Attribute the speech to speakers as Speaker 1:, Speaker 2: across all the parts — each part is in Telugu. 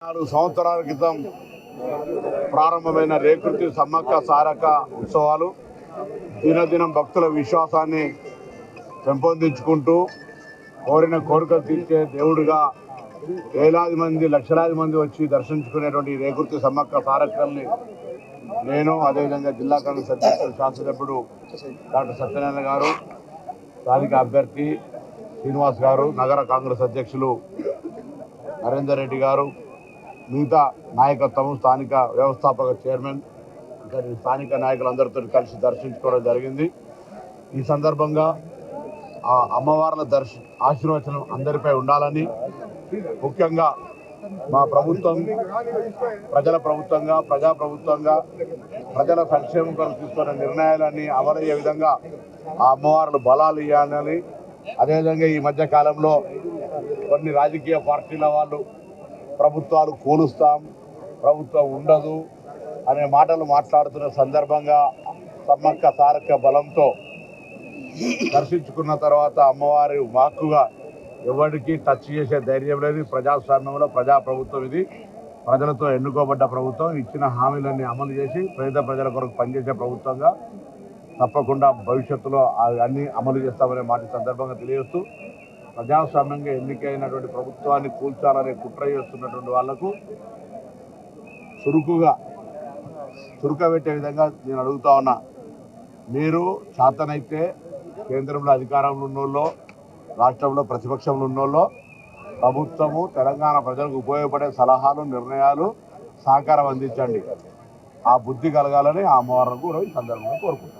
Speaker 1: 4 సంవత్సరాల క్రితం ప్రారంభమైన రేకృతి సమ్మక్క సారక్క ఉత్సవాలు దినదినం భక్తుల విశ్వాసాన్ని పెంపొందించుకుంటూ కోరిన కోరికలు తీర్చే దేవుడిగా వేలాది మంది లక్షలాది మంది వచ్చి దర్శించుకునేటువంటి రేకృతి సమ్మక్క సారక్కల్ని నేను అదేవిధంగా జిల్లా కాంగ్రెస్ అధ్యక్షుడు శాసనసభ్యుడు డాక్టర్ సత్యనారాయణ గారు, స్థానిక అభ్యర్థి శ్రీనివాస్ గారు, నగర కాంగ్రెస్ అధ్యక్షులు నరేందర్ రెడ్డి గారు, మిగతా నాయకత్వం, స్థానిక వ్యవస్థాపక చైర్మన్, స్థానిక నాయకులందరితో కలిసి దర్శించుకోవడం జరిగింది. ఈ సందర్భంగా ఆ అమ్మవార్ల ఆశీర్వచనం అందరిపై ఉండాలని, ముఖ్యంగా మా ప్రభుత్వం ప్రజల ప్రభుత్వంగా, ప్రజాప్రభుత్వంగా ప్రజల సంక్షేమం కొరకు తీసుకున్న నిర్ణయాలన్నీ అమలయ్యే విధంగా ఆ అమ్మవార్లు బలాలు ఇవ్వాలని, అదేవిధంగా ఈ మధ్య కాలంలో కొన్ని రాజకీయ పార్టీల వాళ్ళు ప్రభుత్వాలు కూలుస్తాం, ప్రభుత్వం ఉండదు అనే మాటలు మాట్లాడుతున్న సందర్భంగా సమ్మక్క సారక్క బలంతో దర్శించుకున్న తర్వాత అమ్మవారి వాక్కుగా ఎవరికి టచ్ చేసే ధైర్యం లేదు. ప్రజాస్వామ్యంలో ప్రజాప్రభుత్వం ఇది, ప్రజలతో ఎన్నుకోబడ్డ ప్రభుత్వం. ఇచ్చిన హామీలన్నీ అమలు చేసి పేద ప్రజల కొరకు పనిచేసే ప్రభుత్వంగా తప్పకుండా భవిష్యత్తులో అన్నీ అమలు చేస్తామనే మాట సందర్భంగా తెలియజేస్తూ, ప్రజాస్వామ్యంగా ఎన్నికైనటువంటి ప్రభుత్వాన్ని కూల్చాలనే కుట్ర చేస్తున్నటువంటి వాళ్లకు చురుకబెట్టే విధంగా నేను అడుగుతా ఉన్నా. మీరు చేతనైతే కేంద్రంలో అధికారంలో ఉన్నోళ్ళో, రాష్ట్రంలో ప్రతిపక్షంలో ఉన్నోళ్ళో ప్రభుత్వము తెలంగాణ ప్రజలకు ఉపయోగపడే సలహాలు, నిర్ణయాలు, సహకారం అందించండి. ఆ బుద్ధి కలగాలని ఆ అమ్మవారిని కూడా ఈ సందర్భంగా కోరుకుంటున్నాను.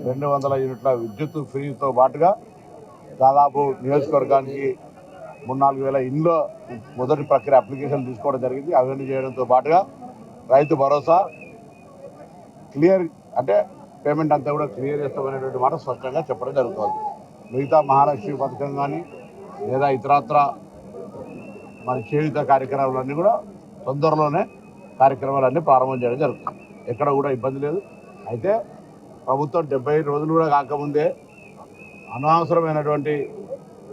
Speaker 1: 200 యూనిట్ల విద్యుత్ ఫ్రీతో పాటుగా దాదాపు నియోజకవర్గానికి 3-4 వేల ఇండ్ల మొదటి ప్రక్రియ అప్లికేషన్ తీసుకోవడం జరిగింది. అవన్నీ చేయడంతో పాటుగా రైతు భరోసా క్లియర్, అంటే పేమెంట్ అంతా కూడా క్లియర్ చేస్తామనేటువంటి మాట స్పష్టంగా చెప్పడం జరుగుతుంది. మిగతా మహాలక్ష్మి పథకం కానీ లేదా ఇతరత్ర మరి చేయుత కార్యక్రమాలన్నీ కూడా తొందరలోనే కార్యక్రమాలన్నీ ప్రారంభం చేయడం జరుగుతుంది. ఎక్కడ కూడా ఇబ్బంది లేదు. అయితే ప్రభుత్వం 75 రోజులు కూడా కాకముందే అనవసరమైనటువంటి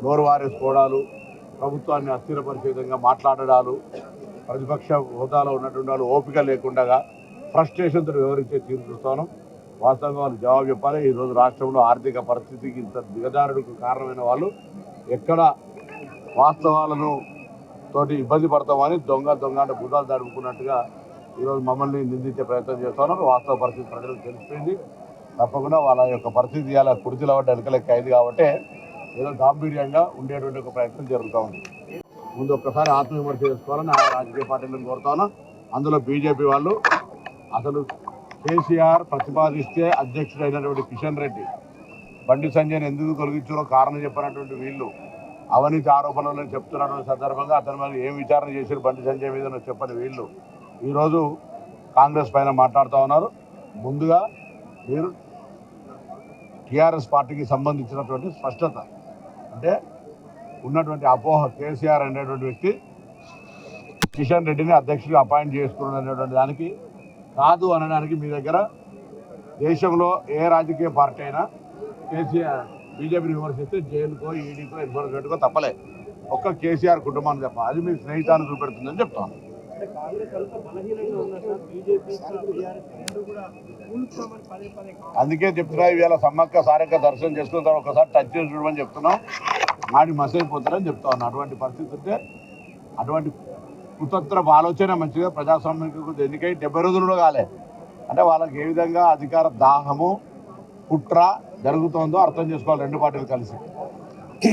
Speaker 1: నోరు వారేసుకోవడాలు, ప్రభుత్వాన్ని అస్థిరపరిచే విధంగా మాట్లాడడాలు, ప్రతిపక్ష హోదాలో ఉన్నటువంటి వాళ్ళు ఓపిక లేకుండా ఫ్రస్ట్రేషన్తో వివరించే తీరు చూస్తాను. వాస్తవంగా వాళ్ళు జవాబు చెప్పాలి. ఈరోజు రాష్ట్రంలో ఆర్థిక పరిస్థితికి ఇంత దిగజారుడుకు కారణమైన వాళ్ళు ఎక్కడ వాస్తవాలను తోటి ఇబ్బంది పడతామని దొంగ అంటే బుధాలు తడుపుకున్నట్టుగా ఈరోజు మమ్మల్ని నిందించే ప్రయత్నం చేస్తున్నారు. వాస్తవ పరిస్థితి ప్రజలకు తెలిసిపోయింది. తప్పకుండా వాళ్ళ యొక్క పరిస్థితి ఇలా కుర్చీల పడ్డ ఎలుకలెక్క అయింది కాబట్టి ఏదో గాంభీర్యంగా ఉండేటువంటి ఒక ప్రయత్నం జరుగుతూ ఉంది. ముందు ఒక్కసారి ఆత్మవిమర్శ చేసుకోవాలని ఆ రాజకీయ పార్టీలను కోరుతాను. అందులో బీజేపీ వాళ్ళు అసలు కేసీఆర్ ప్రతిపాదిస్తే అధ్యక్షుడు అయినటువంటి కిషన్ రెడ్డి, బండి సంజయ్ని ఎందుకు తొలగించారో కారణం చెప్పినటువంటి వీళ్ళు అవినీతి ఆరోపణలు చెప్తున్నటువంటి సందర్భంగా అతని మీద ఏం విచారణ చేశారు బండి సంజయ్ మీద చెప్పని వీళ్ళు ఈరోజు కాంగ్రెస్ పైన మాట్లాడుతూ ఉన్నారు. ముందుగా మీరు టీఆర్ఎస్ పార్టీకి సంబంధించినటువంటి స్పష్టత, అంటే ఉన్నటువంటి అపోహ, కేసీఆర్ అనేటువంటి వ్యక్తి కిషన్ రెడ్డిని అధ్యక్షుడిగా అపాయింట్ చేసుకున్నటువంటి దానికి కాదు అనడానికి మీ దగ్గర దేశంలో ఏ రాజకీయ పార్టీ అయినా కేసీఆర్ బీజేపీని విమర్శిస్తే జైలుకో, ఈడీకో, ఎన్ఫోర్స్మెంట్కో తప్పలే. ఒక్క కేసీఆర్ కుటుంబాన్ని తప్ప. అది మీ స్నేహితాన్ని చూపెడుతుందని చెప్తాను. అందుకే చెప్తున్నా, ఇవాళ సమ్మక్క సారక్క దర్శనం చేసుకున్న తర్వాత ఒకసారి టచ్ చేసి చూడమని చెప్తున్నాం. మాడి మసైపోతారని చెప్తా ఉన్నా. అటువంటి పరిస్థితి ఉంటే అటువంటి కుతంత్ర ఆలోచన మంచిగా ప్రజాస్వామ్యం ఎన్నికై 70 రోజులు కాలే అంటే వాళ్ళకి ఏ విధంగా అధికార దాహము, కుట్ర జరుగుతుందో అర్థం చేసుకోవాలి రెండు పార్టీలు కలిసి.